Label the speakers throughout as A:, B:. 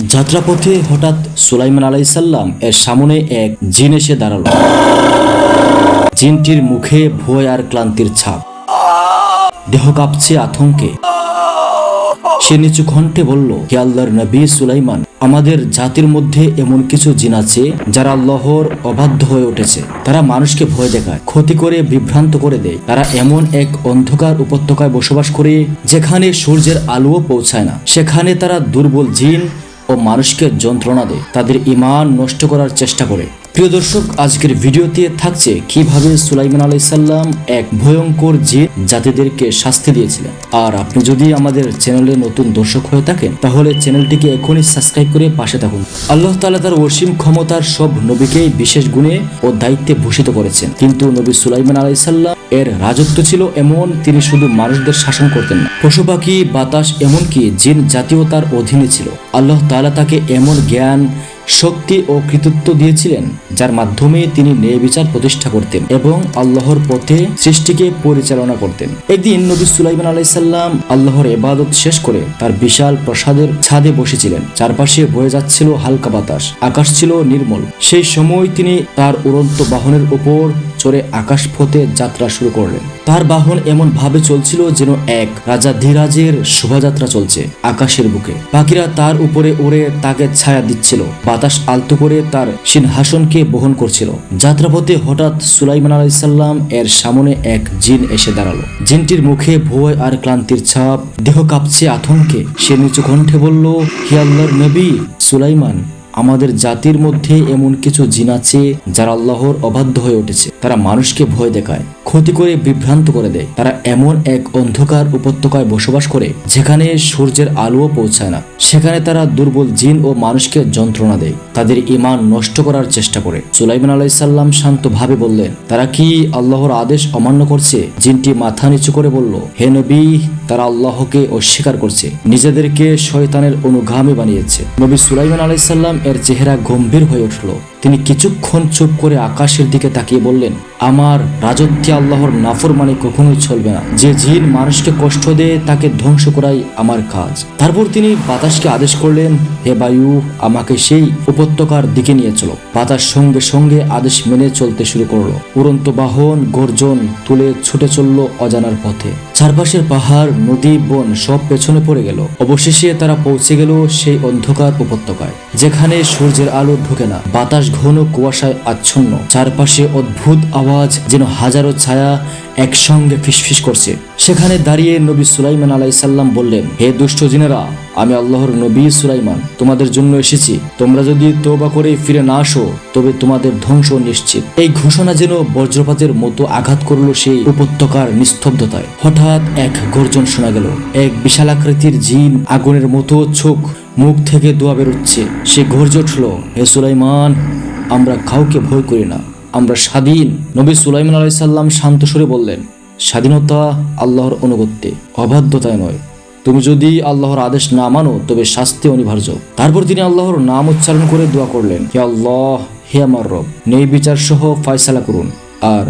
A: যাত্রাপথে হঠাৎ সুলাইমান আলাইসাল্লাম এর সামনে এক জিন এসে দাঁড়ালো। জিনটির মুখে ভয় আর ক্লান্তির ছাপ, দেহ কাঁপছে আতঙ্কে। সে নিচু কণ্ঠে বলল, হে আল্লাহর নবী সুলাইমান, আমাদের জাতির মধ্যে এমন কিছু জিন আছে যারা আল্লাহর অবাধ্য হয়ে উঠেছে। তারা মানুষকে ভয় দেখায়, ক্ষতি করে, বিভ্রান্ত করে দেয়। তারা এমন এক অন্ধকার উপত্যকায় বসবাস করে যেখানে সূর্যের আলোও পৌঁছায় না। সেখানে তারা দুর্বল জিন ও মানুষকে যন্ত্রণা দেয়, তাদের ঈমান নষ্ট করার চেষ্টা করে। প্রিয় দর্শক, আজকের ভিডিওতে থাকছে কিভাবে সুলাইমান আলাইসাল্লাম এক ভয়ঙ্কর জিন জাতিদেরকে শাস্তি দিয়েছিলেন। আর আপনি যদি আমাদের চ্যানেলে নতুন দর্শক হয়ে থাকেন তাহলে চ্যানেলটিকে এখনই সাবস্ক্রাইব করে পাশে থাকুন। আল্লাহ তাআলা তার অসীম ক্ষমতার সব নবীকেই বিশেষ গুণে ও দায়িত্বে ভূষিত করেছেন, কিন্তু নবী সুলাইমান আলাইসাল্লাম এর রাজত্ব ছিল এমন, তিনি শুধু মানুষদের শাসন করতেন না, পশু পাখি, বাতাস, এমনকি জিন জাতীয় তার অধীনে ছিল। আল্লাহ তাআলা তাকে এমন জ্ঞান, শক্তি ও কৃতিত্ব দিয়েছিলেন যার মাধ্যমে তিনি ন্যায় বিচার প্রতিষ্ঠা করতেন এবং আল্লাহর পথে সৃষ্টিকে পরিচালনা করতেন। একদিন নবী সুলাইমান আলাইসাল্লাম আল্লাহর ইবাদত শেষ করে তার বিশাল প্রাসাদের ছাদে বসেছিলেন। চারপাশে বয়ে যাচ্ছিল হালকা বাতাস, আকাশ ছিল নির্মল। সেই সময় তিনি তার উড়ন্ত বাহনের উপর চড়ে আকাশ পথে যাত্রা শুরু করলেন। তার বাহন এমন ভাবে চলছিল যেন এক রাজাধিরাজের শোভাযাত্রা চলছে আকাশের বুকে। পাখিরা তার উপরে উড়ে তাকে ছায়া দিচ্ছিল, বাতাস আলতো করে তার সিংহাসনকে বহন করছিল। যাত্রাপথে হঠাৎ সুলাইমান আলাইসাল্লাম এর সামনে এক জিন এসে দাঁড়ালো। জিনটির মুখে ভয় আর ক্লান্তির ছাপ, দেহ কাঁপছে আতঙ্কে। সে নিচু কণ্ঠে বলল, হে আল্লাহর নবী সুলাইমান, আমাদের জাতির মধ্যে এমন কিছু জিন আছে যারা আল্লাহর অবাধ্য হয়ে উঠেছে। তারা মানুষকে ভয় দেখায়, ক্ষতি করে, বিভ্রান্ত করে দেয়। তারা এমন এক অন্ধকার উপত্যকায় বসবাস করে যেখানে সূর্যের আলোও পৌঁছায় না। সেখানে তারা দুর্বল জিন ও মানুষকে যন্ত্রণা দেয়, তাদের ঈমান নষ্ট করার চেষ্টা করে। সুলাইমান আলাইসাল্লাম শান্তভাবে বললেন, তারা কি আল্লাহর আদেশ অমান্য করছে? জিনটি মাথা নিচু করে বলল, হে নবী, তারা আল্লাহকে অস্বীকার করছে, নিজেদেরকে শয়তানের অনুগামী বানিয়েছে। নবী সুলাইমান আলাইসাল্লাম এর চেহারা গম্ভীর হয়ে উঠল। তিনি কিছুক্ষণ চুপ করে আকাশের দিকে তাকিয়ে বললেন, আমার রাজত্বে আল্লাহর নাফরমানি কখনোই চলবে না। যে জিন মানুষকে কষ্ট দেয় তাকে ধ্বংস করাই আমার কাজ। তারপর তিনি বাতাসকে আদেশ করলেন, হে বায়ু, আমাকে সেই উপত্যকার দিকে নিয়ে চলো। বাতাস সঙ্গে সঙ্গে আদেশ মেনে চলতে শুরু করলো। উড়ন্ত বাহন গর্জন তুলে ছুটে চলল অজানার পথে। চারপাশের পাহাড়, নদী, বন সব পেছনে পড়ে গেল। অবশেষে তারা পৌঁছে গেল সেই অন্ধকার উপত্যকায় যেখানে সূর্যের আলো ঢোকে না। বাতাস ঘন কুয়াশায় আচ্ছন্ন, চারপাশে অদ্ভুত আওয়াজ, যেন হাজারো ছায়া একসঙ্গে ফিসফিস করছে। সেখানে দাঁড়িয়ে নবী সুলাইমান আলাইসাল্লাম বললেন, হে দুষ্ট জিনেরা, আমি আল্লাহর নবী সুলাইমান তোমাদের জন্য এসেছি। তোমরা যদি তওবা করে ফিরে না আসো তবে তোমাদের ধ্বংস নিশ্চিত। এই ঘোষণা যেন বজ্রপাতের মতো আঘাত করলো সেই উপত্যকার নিস্তব্ধতায়। হঠাৎ এক গর্জন শোনা গেল। এক বিশালাকৃতির জিন, আগুনের মতো চোখ, মুখ থেকে ধোঁয়া বেরোচ্ছে। সে গর্জে উঠল, হে সুলাইমান, আমরা কাউকে ভয় করি না, আমরা স্বাধীন। নবী সুলাইমান আলাইসাল্লাম শান্ত সুরে বললেন, স্বাধীনতা আল্লাহর অনুগত্যে, অবাধ্যতায় নয়। তুমি যদি আল্লাহর আদেশ না মানো তবে শাস্তি অনিবার্য। তারপর তিনি আল্লাহর নাম উচ্চারণ করে দোয়া করলেন, হে আল্লাহ, হে আমার রব, ন্যায় বিচার সহ ফয়সালা করুন, আর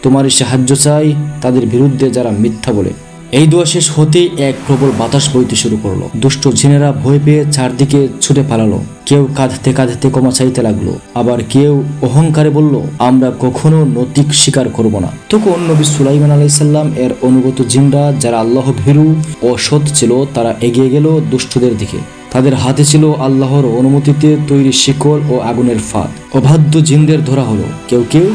A: তোমারই সাহায্য চাই তাদের বিরুদ্ধে যারা মিথ্যা বলে। এই দোয়া শেষ হতেই এক প্রবল বাতাস বইতে শুরু করলো। দুষ্ট জিনেরা ভয় পেয়ে চারদিকে ছুটে পালালো। কেউ কাঁদতে কাঁদতে ক্ষমা চাইতে লাগলো, আবার কেউ অহংকারে বলল, আমরা কখনো নৈতিক স্বীকার করব না। তখন নবী সুলাইমান আলাইসাল্লাম এর অনুগত জিনরা, যারা আল্লাহ ভীরু ও সৎ ছিল, তারা এগিয়ে গেল দুষ্টদের দিকে। তাদের হাতে ছিল আল্লাহর অনুমতিতে তৈরি শিকল ও আগুনের ফাঁদ। অবাধ্য জিনদের ধরা হলো, কেউ কেউ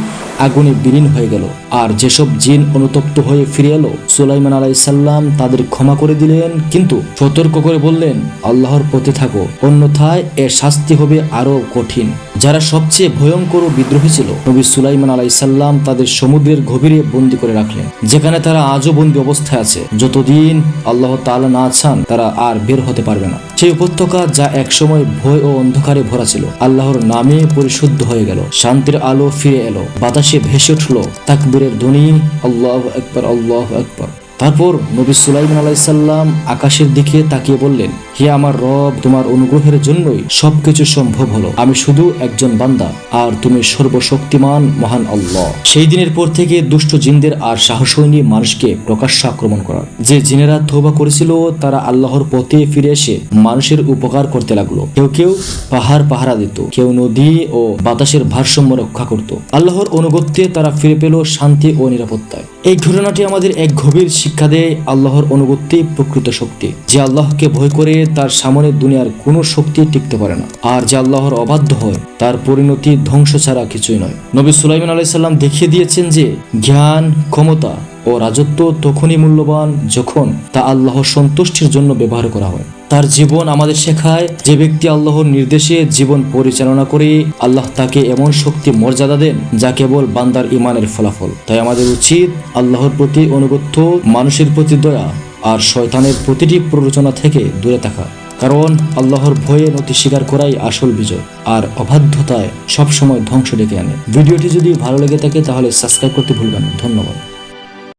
A: আগুনে বিলীন হয়ে গেল। আর যেসব জিন অনুতপ্ত হয়ে ফিরে এলো, সুলাইমান আলাইসাল্লাম তাদের ক্ষমা করে দিলেন, কিন্তু সতর্ক করে বললেন, আল্লাহর পথে থাকো, অন্যথায় এর শাস্তি হবে আরো কঠিন। যারা সবচেয়ে ভয়ঙ্কর ও বিদ্রোহী ছিল, নবী সুলাইমান আলাইসাল্লাম তাদের সমুদ্রের গভীরে বন্দী করে রাখলেন, যেখানে তারা আজও বন্দী অবস্থায় আছে। যতদিন আল্লাহ তাআলা না চান তারা আর বের হতে পারবে না। সেই উপত্যকা, যা একসময় ভয় ও অন্ধকারে ভরা ছিল, আল্লাহর নামে পরিশুদ্ধ হয়ে গেল। শান্তির আলো ফিরে এলো। বাতাসে ভেসে উঠল তাকবীরের ধ্বনি, আল্লাহু আকবার, আল্লাহু আকবার। তারপর নবী সুলাইমান আলাইহিস সালাম আকাশের দিকে তাকিয়ে বললেন, হে আমার রব, তোমার অনুগ্রহের জন্যই সবকিছু সম্ভব হলো। আমি শুধু একজন বান্দা, আর তুমি সর্বশক্তিমান মহান আল্লাহ। সেই দিনের পর থেকে দুষ্ট জিনদের আর সাহস হয়নি মানুষকে প্রকাশ্যে আক্রমণ করার। যে জিনেরা তওবা করেছিল তারা আল্লাহর পথে ফিরে এসে মানুষের উপকার করতে লাগলো। কেউ কেউ পাহাড় পাহারা দিত, কেউ নদী ও বাতাসের ভারসাম্য রক্ষা করত। আল্লাহর অনুগত্যে তারা ফিরে পেল শান্তি ও নিরাপত্তায়। এই ঘটনাটি আমাদের এক গভীর শিক্ষা দেয়, আল্লাহর অনুগত্যে প্রকৃত শক্তি। যে আল্লাহকে ভয় করে তার সামনে দুনিয়ার কোনো শক্তি টিকতে পারে না, আর যে আল্লাহর অবাধ্য হয় তার পরিণতি ধ্বংস ছাড়া কিছুই নয়। নবী সুলাইমান আলাইহিস সালাম দেখিয়ে দিয়েছেন যে জ্ঞান, ক্ষমতা ও রাজত্ব তখনই মূল্যবান যখন তা আল্লাহর সন্তুষ্টির জন্য ব্যবহার করা হয়। তার জীবন আমাদের শেখায়, যে ব্যক্তি আল্লাহর নির্দেশে জীবন পরিচালনা করে আল্লাহ তাকে এমন শক্তি মর্যাদা দেন যা কেবল বান্দার ইমানের ফলাফল। তাই আমাদের উচিত আল্লাহর প্রতি অনুগত্য, মানুষের প্রতি দয়া আর শয়তানের প্রতিটি প্ররোচনা থেকে দূরে থাকা। কারণ আল্লাহর ভয়ে নতি স্বীকার করাই আসল বিজয়, আর অবাধ্যতায় সবসময় ধ্বংস ডেকে আনে। ভিডিওটি যদি ভালো লেগে থাকে তাহলে সাবস্ক্রাইব করতে ভুলবেন না। ধন্যবাদ।